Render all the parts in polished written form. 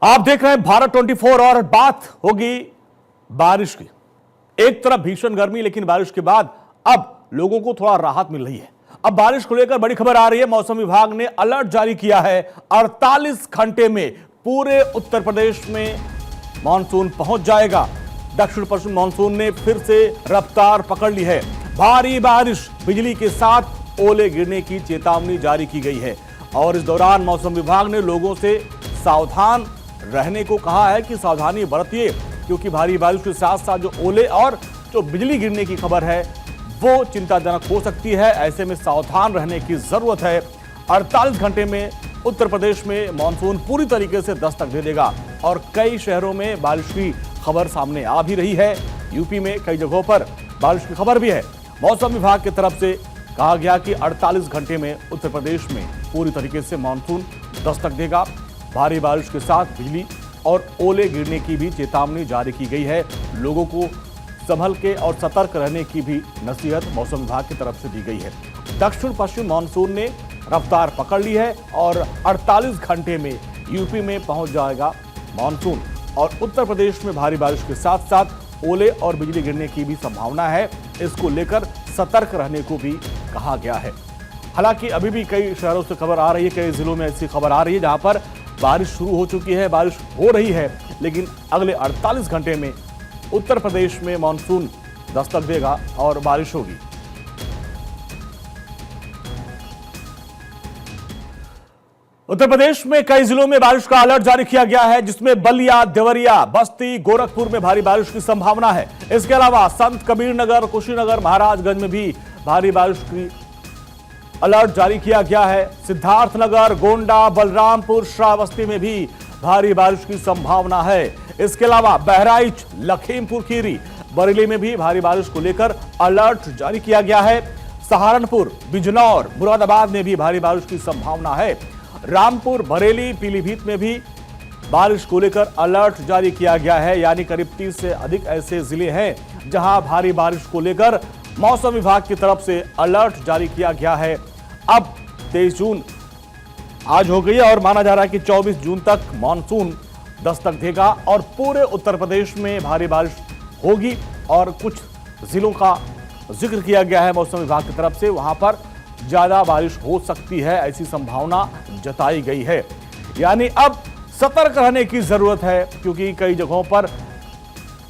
आप देख रहे हैं भारत 24 और बात होगी बारिश की। एक तरफ भीषण गर्मी, लेकिन बारिश के बाद अब लोगों को थोड़ा राहत मिल रही है। अब बारिश को लेकर बड़ी खबर आ रही है। मौसम विभाग ने अलर्ट जारी किया है। 48 घंटे में पूरे उत्तर प्रदेश में मानसून पहुंच जाएगा। दक्षिण पश्चिम मानसून ने फिर से रफ्तार पकड़ ली है। भारी बारिश, बिजली के साथ ओले गिरने की चेतावनी जारी की गई है और इस दौरान मौसम विभाग ने लोगों से सावधान रहने को कहा है कि सावधानी बरतिए, क्योंकि भारी बारिश के साथ साथ जो ओले और जो बिजली गिरने की खबर है वो चिंताजनक हो सकती है। ऐसे में सावधान रहने की जरूरत है। 48 घंटे में उत्तर प्रदेश में मानसून पूरी तरीके से दस्तक दे देगा और कई शहरों में बारिश की खबर सामने आ भी रही है। यूपी में कई जगहों पर बारिश की खबर भी है। मौसम विभाग की तरफ से कहा गया कि 48 घंटे में उत्तर प्रदेश में पूरी तरीके से मानसून दस्तक देगा। भारी बारिश के साथ बिजली और ओले गिरने की भी चेतावनी जारी की गई है। लोगों को संभल के और सतर्क रहने की भी नसीहत मौसम विभाग की तरफ से दी गई है। दक्षिण पश्चिम मानसून ने रफ्तार पकड़ ली है और 48 घंटे में यूपी में पहुंच जाएगा मानसून और उत्तर प्रदेश में भारी बारिश के साथ साथ ओले और बिजली गिरने की भी संभावना है। इसको लेकर सतर्क रहने को भी कहा गया है। हालांकि अभी भी कई शहरों से खबर आ रही है, कई जिलों में ऐसी खबर आ रही है जहां पर बारिश शुरू हो चुकी है, बारिश हो रही है, लेकिन अगले 48 घंटे में उत्तर प्रदेश में मानसून दस्तक देगा और बारिश होगी। उत्तर प्रदेश में कई जिलों में बारिश का अलर्ट जारी किया गया है, जिसमें बलिया, देवरिया, बस्ती, गोरखपुर में भारी बारिश की संभावना है। इसके अलावा संत कबीर नगर, कुशीनगर, महाराजगंज में भी भारी बारिश की अलर्ट जारी किया गया है। सिद्धार्थनगर, गोंडा, बलरामपुर, श्रावस्ती में भी भारी बारिश की संभावना है। इसके अलावा बहराइच, लखीमपुर खीरी, बरेली में भी भारी बारिश को लेकर अलर्ट जारी किया गया है। सहारनपुर, बिजनौर, मुरादाबाद में भी भारी बारिश की संभावना है। रामपुर, बरेली, पीलीभीत में भी बारिश को लेकर अलर्ट जारी किया गया है। यानी करीब 30 से अधिक ऐसे जिले हैं जहां भारी बारिश को लेकर मौसम विभाग की तरफ से अलर्ट जारी किया गया है। अब 23 जून आज हो गई है और माना जा रहा है कि 24 जून तक मानसून दस्तक देगा और पूरे उत्तर प्रदेश में भारी बारिश होगी। और कुछ जिलों का जिक्र किया गया है मौसम विभाग की तरफ से, वहां पर ज्यादा बारिश हो सकती है, ऐसी संभावना जताई गई है। यानी अब सतर्क रहने की जरूरत है, क्योंकि कई जगहों पर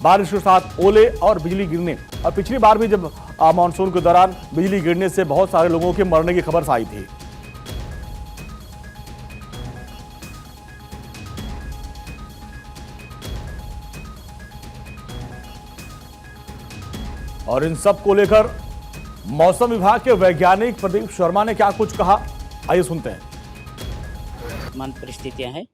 बारिश के साथ ओले और बिजली गिरने, और पिछली बार भी जब मानसून के दौरान बिजली गिरने से बहुत सारे लोगों के मरने की खबर आई थी। और इन सब को लेकर मौसम विभाग के वैज्ञानिक प्रदीप शर्मा ने क्या कुछ कहा, आइए सुनते हैं। वर्तमान परिस्थितियां हैं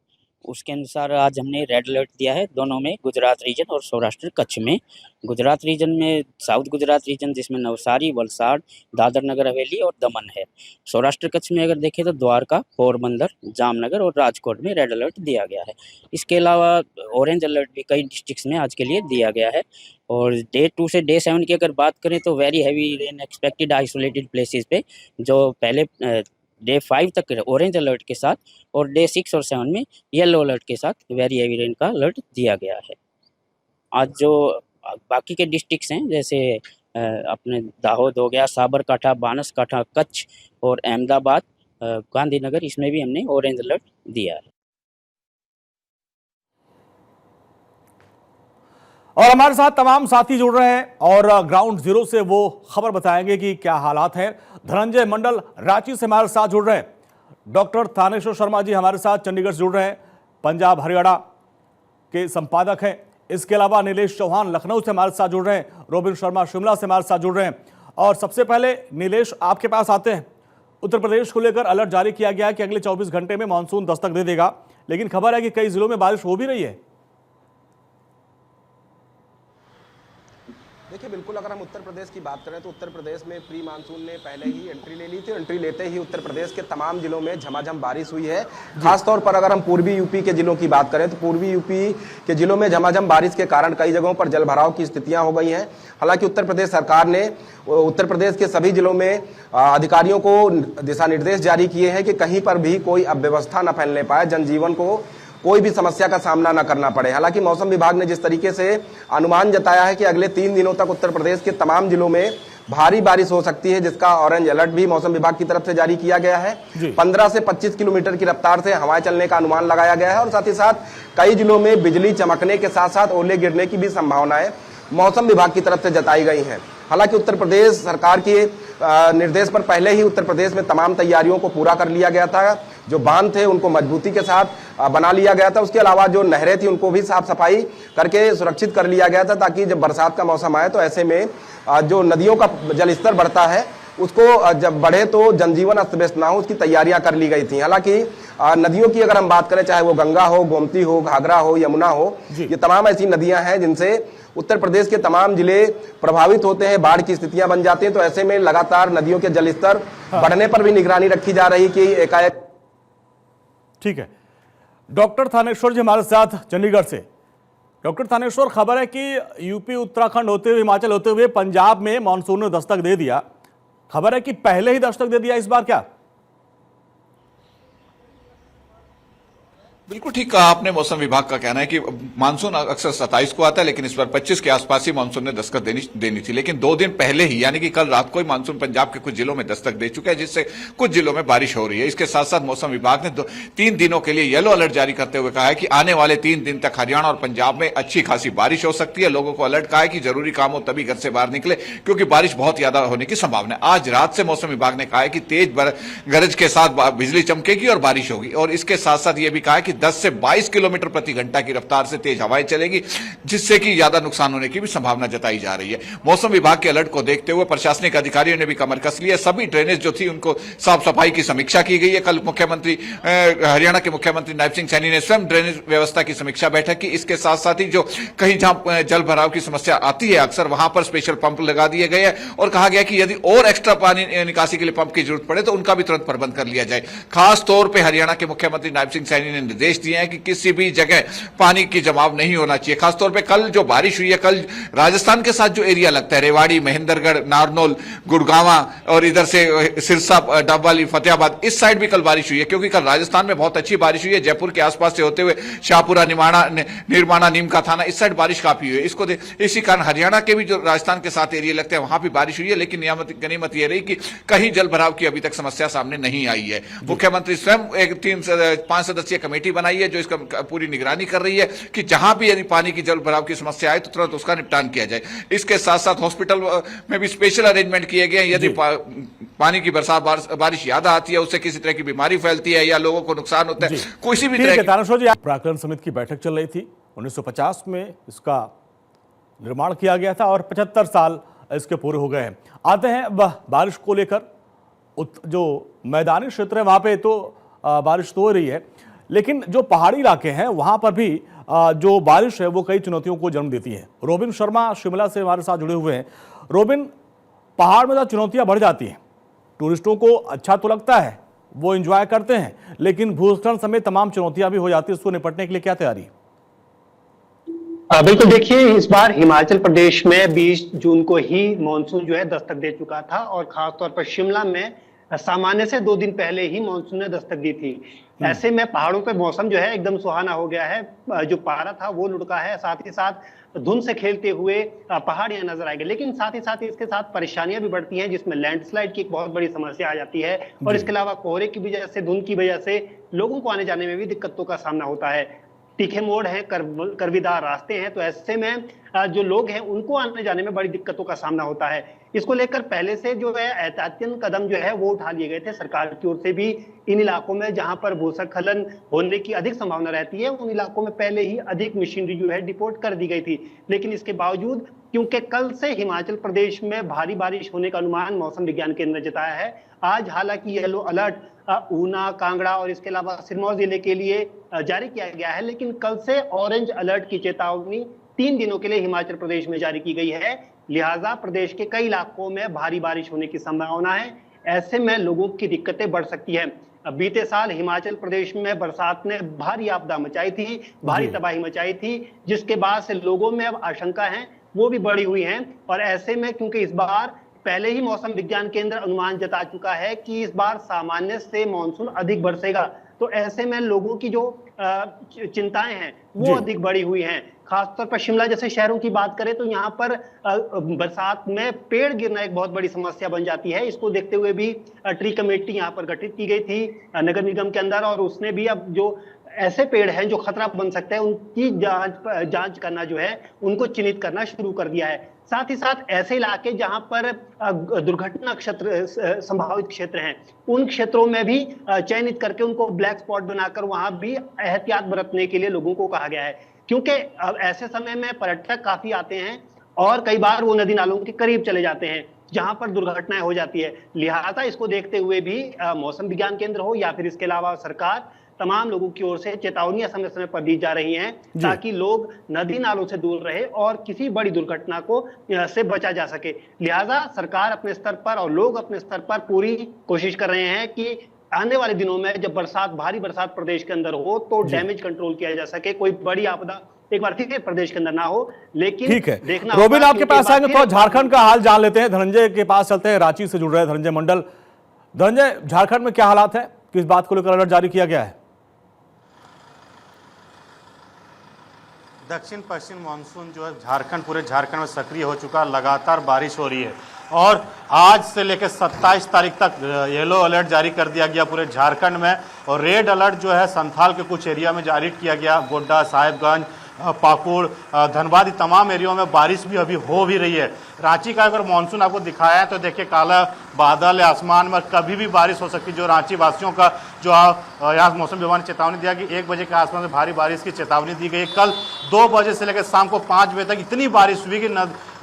उसके अनुसार आज हमने रेड अलर्ट दिया है दोनों में, गुजरात रीजन और सौराष्ट्र कच्छ में। गुजरात रीजन में साउथ गुजरात रीजन, जिसमें नवसारी, वलसाड़, दादर नगर हवेली और दमन है। सौराष्ट्र कच्छ में अगर देखें तो द्वारका, पोरबंदर, जामनगर और राजकोट में रेड अलर्ट दिया गया है। इसके अलावा ऑरेंज अलर्ट भी कई डिस्ट्रिक्ट्स में आज के लिए दिया गया है। और डे 2 से डे 7 की अगर बात करें तो very heavy rain expected isolated places पे, जो पहले डे 5 तक ऑरेंज अलर्ट के साथ और डे 6 और 7 में येलो अलर्ट के साथ वेरी हैवी रेन का अलर्ट दिया गया है। आज जो बाकी के डिस्ट्रिक्ट्स हैं, जैसे अपने दाहोद हो गया, साबरकाठा, बानसकाठा, कच्छ और अहमदाबाद, गांधीनगर, इसमें भी हमने ऑरेंज अलर्ट दिया है। और हमारे साथ तमाम साथी जुड़ रहे हैं और ग्राउंड जीरो से वो खबर बताएंगे कि क्या हालात हैं। धनंजय मंडल रांची से हमारे साथ जुड़ रहे हैं। डॉक्टर थानेश्वर शर्मा जी हमारे साथ चंडीगढ़ से जुड़ रहे हैं, पंजाब हरियाणा के संपादक हैं। इसके अलावा नीलेश चौहान लखनऊ से हमारे साथ जुड़ रहे हैं, रोबिन शर्मा शिमला से हमारे साथ जुड़ रहे हैं। और सबसे पहले नीलेश, आपके पास आते हैं। उत्तर प्रदेश को लेकर अलर्ट जारी किया गया है कि अगले 24 घंटे में मानसून दस्तक दे देगा, लेकिन खबर है कि कई जिलों में बारिश हो भी रही है। देखिए, बिल्कुल अगर हम उत्तर प्रदेश की बात करें तो उत्तर प्रदेश में प्री मानसून ने पहले ही एंट्री ले ली थी। एंट्री लेते ही उत्तर प्रदेश के तमाम जिलों में झमाझम बारिश हुई है। खासतौर पर अगर हम पूर्वी यूपी के जिलों की बात करें तो पूर्वी यूपी के जिलों में झमाझम बारिश के कारण कई जगहों पर जलभराव की स्थितियां हो गई हैं। हालांकि उत्तर प्रदेश सरकार ने उत्तर प्रदेश के सभी जिलों में अधिकारियों को दिशा निर्देश जारी किए हैं कि कहीं पर भी कोई अव्यवस्था न फैलने पाए, जनजीवन को कोई भी समस्या का सामना न करना पड़े। हालांकि मौसम विभाग ने जिस तरीके से अनुमान जताया है कि अगले 3 दिनों तक उत्तर प्रदेश के तमाम जिलों में भारी बारिश हो सकती है, जिसका ऑरेंज अलर्ट भी मौसम विभाग की तरफ से जारी किया गया है। 15 से 25 किलोमीटर की रफ्तार से हवाएं चलने का अनुमान लगाया गया है और साथ ही साथ कई जिलों में बिजली चमकने के साथ साथ ओले गिरने की भी संभावनाएं मौसम विभाग की तरफ से जताई गई हैं। हालांकि उत्तर प्रदेश सरकार के निर्देश पर पहले ही उत्तर प्रदेश में तमाम तैयारियों को पूरा कर लिया गया था। जो बांध थे उनको मजबूती के साथ बना लिया गया था। उसके अलावा जो नहरें थी उनको भी साफ सफाई करके सुरक्षित कर लिया गया था, ताकि जब बरसात का मौसम आए तो ऐसे में जो नदियों का जलस्तर बढ़ता है उसको जब बढ़े तो जनजीवन अस्त व्यस्त ना हो, उसकी तैयारियां कर ली गई थी। हालांकि नदियों की अगर हम बात करें, चाहे वो गंगा हो, गोमती हो, घाघरा हो, यमुना हो, ये तमाम ऐसी नदियां हैं जिनसे उत्तर प्रदेश के तमाम जिले प्रभावित होते हैं, बाढ़ की स्थितियां बन जाती हैं। तो ऐसे में लगातार नदियों के जलस्तर बढ़ने पर भी निगरानी रखी जा रही कि एकाएक। ठीक है, डॉक्टर थानेश्वर जी हमारे साथ चंडीगढ़ से। डॉक्टर थानेश्वर, खबर है कि यूपी उत्तराखंड होते हुए हिमाचल होते हुए पंजाब में मानसून ने दस्तक दे दिया। खबर है कि पहले ही दस्तक दे दिया इस बार, क्या? बिल्कुल ठीक कहा आपने। मौसम विभाग का कहना है कि मानसून अक्सर 27 को आता है, लेकिन इस बार 25 के आसपास ही मानसून ने दस्तक देनी थी। लेकिन 2 दिन पहले ही, यानी कि कल रात को ही मानसून पंजाब के कुछ जिलों में दस्तक दे चुका है, जिससे कुछ जिलों में बारिश हो रही है। इसके साथ साथ मौसम विभाग ने 3 दिनों के लिए येलो अलर्ट जारी करते हुए कहा है कि आने वाले 3 दिन तक हरियाणा और पंजाब में अच्छी खासी बारिश हो सकती है। लोगों को अलर्ट कहा है कि जरूरी काम हो तभी घर से बाहर निकले, क्योंकि बारिश बहुत ज्यादा होने की संभावना है। आज रात से मौसम विभाग ने कहा है कि तेज गरज के साथ बिजली चमकेगी और बारिश होगी, और इसके साथ साथ यह भी कहा है कि 10 से 22 किलोमीटर प्रति घंटा की रफ्तार से तेज हवाएं चलेगी, जिससे कि ज्यादा नुकसान होने की भी संभावना जताई जा रही है। मौसम विभाग के अलर्ट को देखते हुए प्रशासनिक अधिकारियों ने भी कमर कस ली है। सभी ड्रेनेज जो थी उनको साफ सफाई की समीक्षा की गई है। कल मुख्यमंत्री हरियाणा के मुख्यमंत्री नायब सिंह सैनी ने स्वयं ड्रेनेज व्यवस्था की समीक्षा बैठक की। इसके साथ साथ ही जो कहीं जहां जल भराव की समस्या आती है अक्सर, वहां पर स्पेशल पंप लगा दिए गए हैं और कहा गया कि यदि और एक्स्ट्रा पानी निकासी के लिए पंप की जरूरत पड़े तो उनका भी तुरंत प्रबंध कर लिया जाए। खास तौर पर हरियाणा के मुख्यमंत्री नायब सिंह सैनी ने निर्देश दिए हैं कि किसी भी जगह पानी की जमाव नहीं होना चाहिए। खासतौर पे कल जो बारिश हुई है, कल राजस्थान के साथ जो एरिया लगता है, रेवाड़ी, महेंद्रगढ़, नारनौल, गुड़गांवा और इधर से सिरसा, डबवाली, फतेहाबाद, इस साइड भी कल बारिश हुई है, क्योंकि कल राजस्थान में बहुत अच्छी बारिश हुई है। जयपुर के आसपास से होते हुए शाहपुरा, निर्माणा, नीमका थाना, इस साइड बारिश काफी हुई है। इसी कारण हरियाणा के भी जो राजस्थान के साथ एरिया लगते हैं वहां भी बारिश हुई है, लेकिन गनीमत यह रही कि कहीं जल भराव की अभी तक समस्या सामने नहीं आई है। मुख्यमंत्री स्वयं एक 5 सदस्यीय कमेटी बनाई है जो इसका पूरी निगरानी कर रही है कि जहां भी यदि पानी की जल भराव की समस्या आए तो तुरंत उसका निपटान किया जाए। इसके साथ साथ हॉस्पिटल में भी स्पेशल अरेंजमेंट किए गए हैं। यदि पानी की बारिश ज्यादा आती है, उससे किसी तरह की बीमारी फैलती है या लोगों को नुकसान होता है, किसी भी तरह की। प्राक्कलन समिति की बैठक चल रही थी। 1950 में इसका निर्माण किया गया था और 75 साल इसके पूरे हो गए हैं। आते हैं बारिश को लेकर। जो मैदानी क्षेत्र है वहां पे तो बारिश तो हो रही है, लेकिन जो पहाड़ी इलाके हैं वहां पर भी जो बारिश है वो कई चुनौतियों को जन्म देती है। रोबिन शर्मा शिमला से हमारे साथ जुड़े हुए हैं। रोबिन, पहाड़ में जो चुनौतियां बढ़ जाती हैं, टूरिस्टों को अच्छा तो लगता है, वो एंजॉय करते हैं, लेकिन भूस्खलन समेत तमाम चुनौतियां भी हो जाती है। उसको निपटने के लिए क्या तैयारी? बिल्कुल, देखिए इस बार हिमाचल प्रदेश में 20 जून को ही मानसून जो है दस्तक दे चुका था और खासतौर पर शिमला में सामान्य से 2 दिन पहले ही मानसून ने दस्तक दी थी। ऐसे में पहाड़ों पे मौसम जो है एकदम सुहाना हो गया है। जो पारा था वो लुढ़का है, साथ ही साथ धुंध से खेलते हुए पहाड़ियां नजर आएगी। लेकिन साथ ही साथ इसके साथ परेशानियां भी बढ़ती हैं, जिसमें लैंडस्लाइड की एक बहुत बड़ी समस्या आ जाती है और इसके अलावा कोहरे की वजह से, धुंध की वजह से लोगों को आने जाने में भी दिक्कतों का सामना होता है। तीखे मोड़ है, कर्वीदार रास्ते हैं, तो ऐसे में जो लोग हैं उनको आने जाने में बड़ी दिक्कतों का सामना होता है। इसको लेकर पहले से जो है एहतियातन कदम जो है वो उठा लिए गए थे सरकार की ओर से भी। इन इलाकों में जहां पर भूस्खलन होने की अधिक संभावना रहती है, उन इलाकों में पहले ही अधिक मशीनरी जो है डिपोर्ट कर दी गई थी। लेकिन इसके बावजूद, क्योंकि कल से हिमाचल प्रदेश में भारी बारिश होने का अनुमान मौसम विज्ञान केंद्र ने जताया है, आज हालांकि येलो अलर्ट ऊना, कांगड़ा और इसके अलावा सिरमौर जिले के लिए जारी किया गया है, लेकिन कल से ऑरेंज अलर्ट की चेतावनी 3 दिनों के लिए हिमाचल प्रदेश में जारी की गई है। लिहाजा प्रदेश के कई इलाकों में भारी बारिश होने की संभावना है। ऐसे में लोगों की दिक्कतें बढ़ सकती है। बीते साल हिमाचल प्रदेश में बरसात ने भारी आपदा मचाई थी, भारी तबाही मचाई थी, जिसके बाद से लोगों में अब आशंका है वो भी बढ़ी हुई हैं। और ऐसे में क्योंकि इस बार पहले ही मौसम विज्ञान केंद्र अनुमान जता चुका है कि इस बार सामान्य से मानसून अधिक बरसेगा, तो ऐसे में लोगों की जो चिंताएं हैं जी। वो अधिक बढ़ी हुई हैं। खासतौर पर शिमला जैसे शहरों की बात करें तो यहाँ पर बरसात में पेड़ गिरना एक बहुत बड़ी समस्या बन जाती है। इसको देखते हुए भी ट्री कमेटी यहाँ पर गठित की गई थी नगर निगम के अंदर, और उसने भी अब जो ऐसे पेड़ हैं जो खतरा बन सकते हैं उनकी जांच करना जो है उनको चिन्हित करना शुरू कर दिया है। साथ ही साथ ऐसे इलाके जहां पर दुर्घटना क्षेत्र संभावित क्षेत्र हैं उन क्षेत्रों में भी चयनित करके उनको ब्लैक स्पॉट बनाकर वहां भी एहतियात बरतने के लिए लोगों को कहा गया है, क्योंकि ऐसे समय में पर्यटक काफी आते हैं और कई बार वो नदी नालों के करीब चले जाते हैं जहां पर दुर्घटनाएं हो जाती है। लिहाजा इसको देखते हुए भी मौसम विज्ञान केंद्र हो या फिर इसके अलावा सरकार तमाम लोगों की ओर से चेतावनियां समय समय पर दी जा रही हैं ताकि लोग नदी नालों से दूर रहे और किसी बड़ी दुर्घटना को से बचा जा सके। लिहाजा सरकार अपने स्तर पर और लोग अपने स्तर पर पूरी कोशिश कर रहे हैं कि आने वाले दिनों में जब भारी बरसात प्रदेश के अंदर हो तो डैमेज कंट्रोल किया जा सके, कोई बड़ी आपदा एक बार फिर प्रदेश के अंदर ना हो। लेकिन ठीक है, देखना रोबिन आपके पास आएंगे तो झारखंड का हाल जान लेते हैं। धनंजय के पास चलते हैं, रांची से जुड़ रहे हैं धनंजय मंडल। धनंजय, झारखंड में क्या हालात है, किस बात को लेकर अलर्ट जारी किया गया है? दक्षिण पश्चिम मानसून जो है झारखंड, पूरे झारखंड में सक्रिय हो चुका, लगातार बारिश हो रही है और आज से लेकर 27 तारीख तक येलो अलर्ट जारी कर दिया गया पूरे झारखंड में, और रेड अलर्ट जो है संथाल के कुछ एरिया में जारी किया गया। गोड्डा, साहेबगंज, पाकुड़, धनबाद, तमाम एरियो में बारिश भी अभी हो भी रही है। रांची का अगर मानसून आपको दिखाया है तो देखिए काला बादल है आसमान में, कभी भी बारिश हो सकती है। जो रांची वासियों का जो यहाँ मौसम विभाग ने चेतावनी दिया कि 1 बजे के आसपास में भारी बारिश की चेतावनी दी गई। कल 2 बजे से लेकर शाम को 5 बजे तक इतनी बारिश हुई कि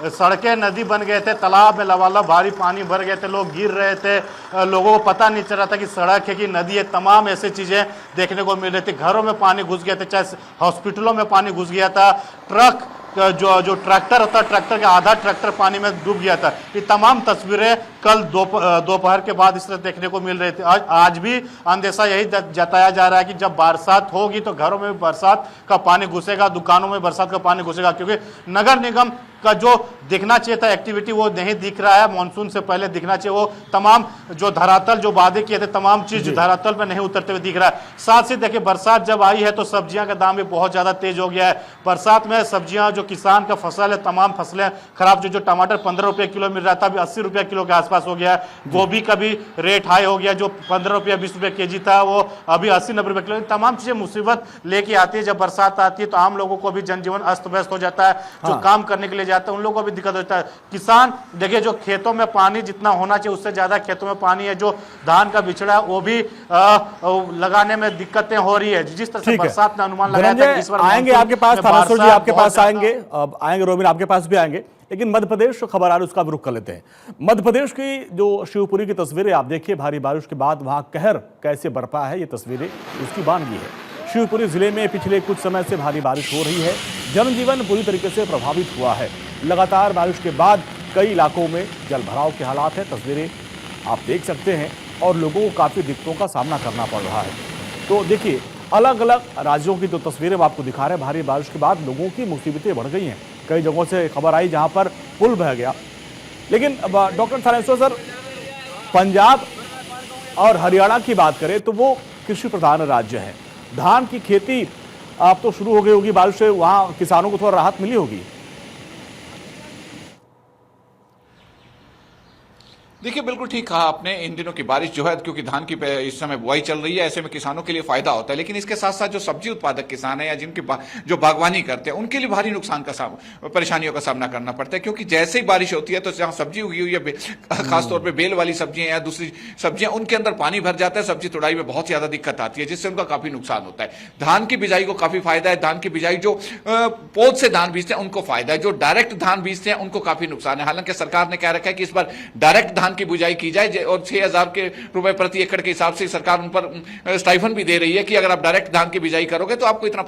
सड़कें नदी बन गए थे, तालाब में लबालब भारी पानी भर गए थे, लोग गिर रहे थे, लोगों को पता नहीं चल रहा था कि सड़क है कि नदी है। तमाम ऐसी चीजें देखने को मिल रही थी। घरों में पानी घुस गए थे, चाहे हॉस्पिटलों में पानी घुस गया था, ट्रक जो ट्रैक्टर होता है, ट्रैक्टर का आधा ट्रैक्टर पानी में डूब गया था। ये तमाम तस्वीरें कल दोपहर के बाद इस तरह देखने को मिल रही थी। आज भी अंदेशा यही जताया जा रहा है कि जब बरसात होगी तो घरों में बरसात का पानी घुसेगा, दुकानों में बरसात का पानी घुसेगा, क्योंकि नगर निगम का जो दिखना चाहिए था एक्टिविटी वो नहीं दिख रहा है। मानसून से पहले दिखना चाहिए वो तमाम जो धरातल जो वादे किए थे तमाम चीज धरातल पे नहीं उतरते हुए दिख रहा है। साथ ही देखिए बरसात जब आई है तो सब्जियां का दाम भी बहुत ज्यादा तेज हो गया है। बरसात में सब्जियां जो किसान का फसल है तमाम फसलें खराब, जो टमाटर 15 रुपये किलो मिल रहा था अभी 80 रुपये किलो के आसपास हो गया है। गोभी का भी रेट हाई हो गया, जो 15 रुपये 20 रुपये केजी था वो अभी 80-90 रुपये किलो। तमाम चीजें मुसीबत लेके आती है। जब बरसात आती है तो आम लोगों को भी जनजीवन अस्त व्यस्त हो जाता है। जो काम करने के लिए जाते हैं उन लोगों को भी दिक्कत होता है। किसान देखिए जो खेतों में पानी जितना होना चाहिए उससे ज्यादा खेतों में पानी है, जो धान का बिछड़ा है वो भी लगाने में दिक्कतें हो रही है। जिस तरह से बरसात ने अनुमान लगाया था इस बार आएंगे आपके पास, थानेश्वर जी आपके पास आएंगे, अब आएंगे रोबिन आपके पास भी आएंगे, लेकिन मध्य प्रदेश खबर आ रही उसका भी रुख कर लेते हैं। मध्य प्रदेश की जो शिवपुरी की तस्वीरें आप देखिए, भारी बारिश के बाद वहां कहर कैसे बरपा है, ये तस्वीरें उसकी बानगी है। शिवपुरी जिले में पिछले कुछ समय से भारी बारिश हो रही है, जनजीवन पूरी तरीके से प्रभावित हुआ है। लगातार बारिश के बाद कई इलाकों में जल भराव के हालात हैं, तस्वीरें आप देख सकते हैं, और लोगों को काफी दिक्कतों का सामना करना पड़ रहा है। तो देखिए अलग अलग राज्यों की जो तस्वीरें हम आपको दिखा रहे हैं, भारी बारिश के बाद लोगों की मुसीबतें बढ़ गई हैं। कई जगहों से खबर आई जहां पर पुल बह गया। लेकिन डॉक्टर थानेश्वर सर, पंजाब और हरियाणा की बात करें तो वो कृषि प्रधान राज्य है, धान की खेती अब तो शुरू हो गई होगी, बारिश से वहां किसानों को थोड़ा राहत मिली होगी। देखिए बिल्कुल ठीक कहा आपने। इन दिनों की बारिश जो है, क्योंकि धान की इस समय बुआई चल रही है, ऐसे में किसानों के लिए फायदा होता है। लेकिन इसके साथ साथ जो सब्जी उत्पादक किसान है या जिनके जो बागवानी करते हैं उनके लिए भारी नुकसान का परेशानियों का सामना करना पड़ता है। क्योंकि जैसे ही बारिश होती है तो जहां सब्जी उगी हुई है, खासतौर पर बेल वाली सब्जियां या दूसरी सब्जियां, उनके अंदर पानी भर जाता है, सब्जी तुड़ाई में बहुत ज्यादा दिक्कत आती है, जिससे उनका काफी नुकसान होता है। धान की बिजाई को काफी फायदा है। धान की बिजाई जो पौध से धान बीजते हैं उनको फायदा है, जो डायरेक्ट धान बीजते हैं उनको काफी नुकसान है। हालांकि सरकार ने कह रखा है कि इस बार डायरेक्ट धान की बुआई की जाए और 6,000 के रुपए प्रति एकड़ के हिसाब से सरकार उन पर स्टाइफन भी दे रही है कि अगर आप डायरेक्ट धान की बिजाई करोगे तो आपको इतना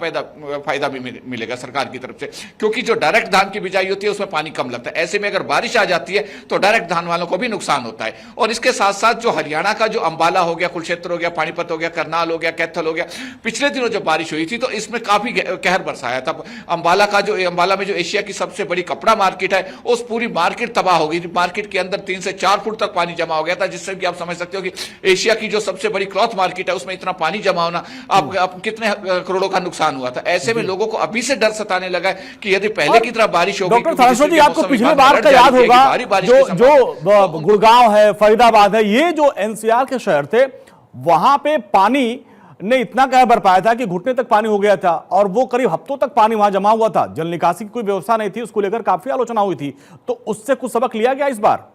फायदा भी मिलेगा सरकार की तरफ से, क्योंकि जो डायरेक्ट धान की बिजाई होती है उसमें पानी कम लगता है। ऐसे में अगर बारिश आ जाती है तो डायरेक्ट धान वालों को भी नुकसान होता है। और इसके साथ साथ जो हरियाणा का जो अंबाला हो गया, कुरुक्षेत्र हो गया, पानीपत हो गया, करनाल हो गया, कैथल हो गया, पिछले दिनों जब बारिश हुई थी तो इसमें काफी कहर बरसाया था। अंबाला में जो एशिया की सबसे बड़ी कपड़ा मार्केट है, उस पूरी मार्केट तबाह हो गई थी। मार्केट के अंदर 3 से 4 फुट फुट तक पानी जमा हो गया था, जिससे कि आप समझ सकते हो कि एशिया की जो सबसे बड़ी क्लॉथ मार्केट है उसमें इतना पानी जमा होना, आप कितने करोड़ों का नुकसान हुआ था। ऐसे में लोगों को अभी से डर सताने लगा है कि यदि पहले की तरह बारिश होगी। डॉक्टर थानेश्वर जी, आपको पिछली बार का याद होगा, जो गुड़गांव है, फरीदाबाद है, ये जो एनसीआर के शहर थे, वहां पे पानी ने इतना कहर बरपाया था कि घुटने तक पानी हो गया था और वो करीब हफ्तों तक पानी वहां जमा हुआ था। जल निकासी की कोई व्यवस्था नहीं थी, उसको लेकर काफी आलोचना हुई थी। तो उससे कुछ सबक लिया गया इस बार?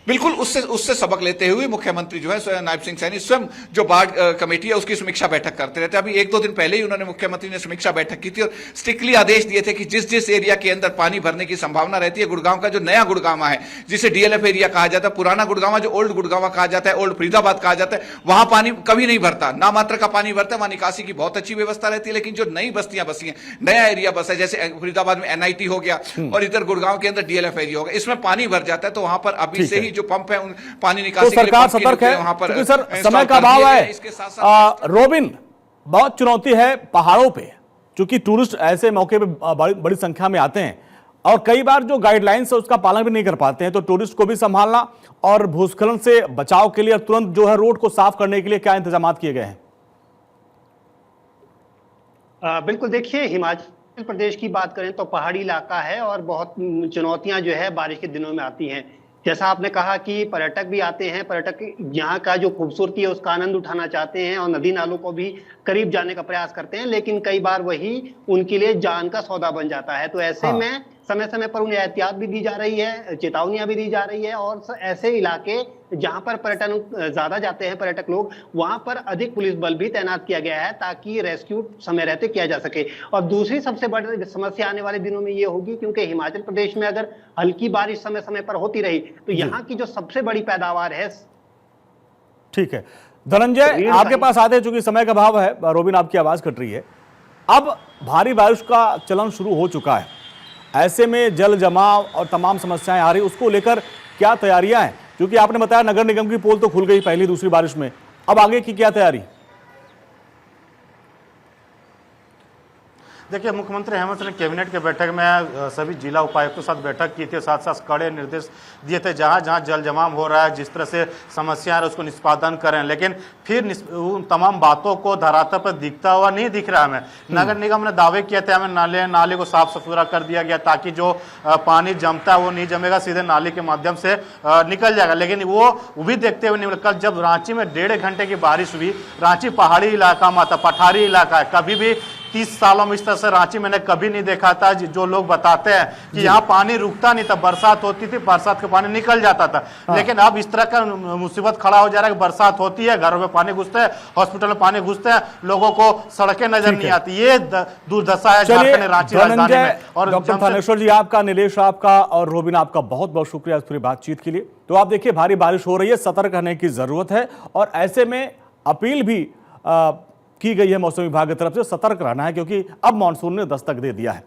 बिल्कुल, उससे सबक लेते हुए मुख्यमंत्री जो है नायब सिंह सैनी स्वयं जो बाढ़ कमेटी है उसकी समीक्षा बैठक करते रहते हैं। अभी 1-2 दिन पहले ही उन्होंने, मुख्यमंत्री ने समीक्षा बैठक की थी और स्ट्रिक्टली आदेश दिए थे कि जिस जिस एरिया के अंदर पानी भरने की संभावना रहती है, गुड़गांव का जो नया गुड़गांव है जिसे डीएलएफ एरिया कहा जाता है, पुराना गुड़गांव जो ओल्ड गुड़गांव कहा जाता है, ओल्ड फरीदाबाद कहा जाता है, वहां पानी कभी नहीं भरता, ना मात्र का पानी भरता है। वहां निकासी की बहुत अच्छी व्यवस्था रहती है। लेकिन जो नई बस्तियां बसी हैं, नया एरिया बसा है, जैसे फरीदाबाद में एनआईटी हो गया और इधर गुड़गांव के अंदर डीएलएफ एरिया हो गया, इसमें पानी भर जाता है। तो वहां पर अभी से ही जो पंप है पानी निकासी तो सरकार सतर्क है, वहां पर क्योंकि सर समय का अभाव है। रोबिन, बहुत चुनौती है पहाड़ों पे, क्योंकि टूरिस्ट ऐसे मौके पे बड़ी संख्या में आते हैं और कई बार जो गाइडलाइंस है उसका पालन भी नहीं कर पाते हैं। तो टूरिस्ट को भी संभालना और भूस्खलन से बचाव के लिए तुरंत जो है रोड को साफ करने के लिए क्या इंतजाम किए गए हैं? बिल्कुल, देखिए हिमाचल प्रदेश की बात करें तो पहाड़ी इलाका है और बहुत चुनौतियां जो है बारिश के दिनों में आती हैं। जैसा आपने कहा कि पर्यटक भी आते हैं, पर्यटक यहाँ का जो खूबसूरती है उसका आनंद उठाना चाहते हैं और नदी नालों को भी करीब जाने का प्रयास करते हैं, लेकिन कई बार वही उनके लिए जान का सौदा बन जाता है। तो ऐसे में समय समय पर उन्हें एहतियात भी दी जा रही है, चेतावनियां भी दी जा रही है और ऐसे इलाके जहां पर पर्यटन ज्यादा जाते हैं पर्यटक लोग, वहां पर अधिक पुलिस बल भी तैनात किया गया है ताकि रेस्क्यू समय रहते किया जा सके। और दूसरी सबसे बड़ी समस्या आने वाले दिनों में ये होगी, क्योंकि हिमाचल प्रदेश में अगर हल्की बारिश समय समय पर होती रही तो यहाँ की जो सबसे बड़ी पैदावार है। ठीक है धनंजय, आपके पास आते हैं, चूंकि समय का अभाव है। रोबिन, आपकी आवाज कट रही है। अब भारी बारिश का चलन शुरू हो चुका है, ऐसे में जल जमाव और तमाम समस्याएं आ रही, उसको लेकर क्या तैयारियां हैं? क्योंकि आपने बताया नगर निगम की पोल तो खुल गई पहली दूसरी बारिश में, अब आगे की क्या तैयारी? देखिए, मुख्यमंत्री हेमंत सोरेन कैबिनेट के बैठक में सभी जिला उपायुक्तों के साथ बैठक की थी, साथ साथ कड़े निर्देश दिए थे जहां जहां जल जमाव हो रहा है, जिस तरह से समस्या है उसको निष्पादन करें। लेकिन फिर उन तमाम बातों को धरातल पर दिखता हुआ नहीं दिख रहा हमें। नगर निगम ने दावे किए थे, हमें नाले को साफ सुथरा कर दिया गया ताकि जो पानी जमता है वो नहीं जमेगा, सीधे नाली के माध्यम से निकल जाएगा। लेकिन वो भी देखते हुए नहीं। कल जब रांची में 1.5 घंटे की बारिश हुई, रांची पहाड़ी इलाका में आता, पठारी इलाका है, कभी भी 30 सालों में इस तरह से रांची मैंने कभी नहीं देखा था। जो लोग बताते हैं कि यहाँ पानी रुकता नहीं था, बरसात होती थी, बरसात का पानी निकल जाता था। लेकिन अब इस तरह का मुसीबत खड़ा हो जा रहा है कि बरसात होती है, घरों में पानी घुसता है, हॉस्पिटल में पानी घुसता है, लोगों को सड़कें नजर नहीं आती। ये दुर्दशा है झारखंड रांची राजधानी में। और डॉक्टर थानेश्वर जी आपका, नीलेश आपका और रोबिन आपका बहुत बहुत शुक्रिया इस पूरी बातचीत के लिए। तो आप देखिए, भारी बारिश हो रही है, सतर्क रहने की जरूरत है और ऐसे में अपील भी की गई है मौसम विभाग की तरफ से, सतर्क रहना है क्योंकि अब मानसून ने दस्तक दे दिया है।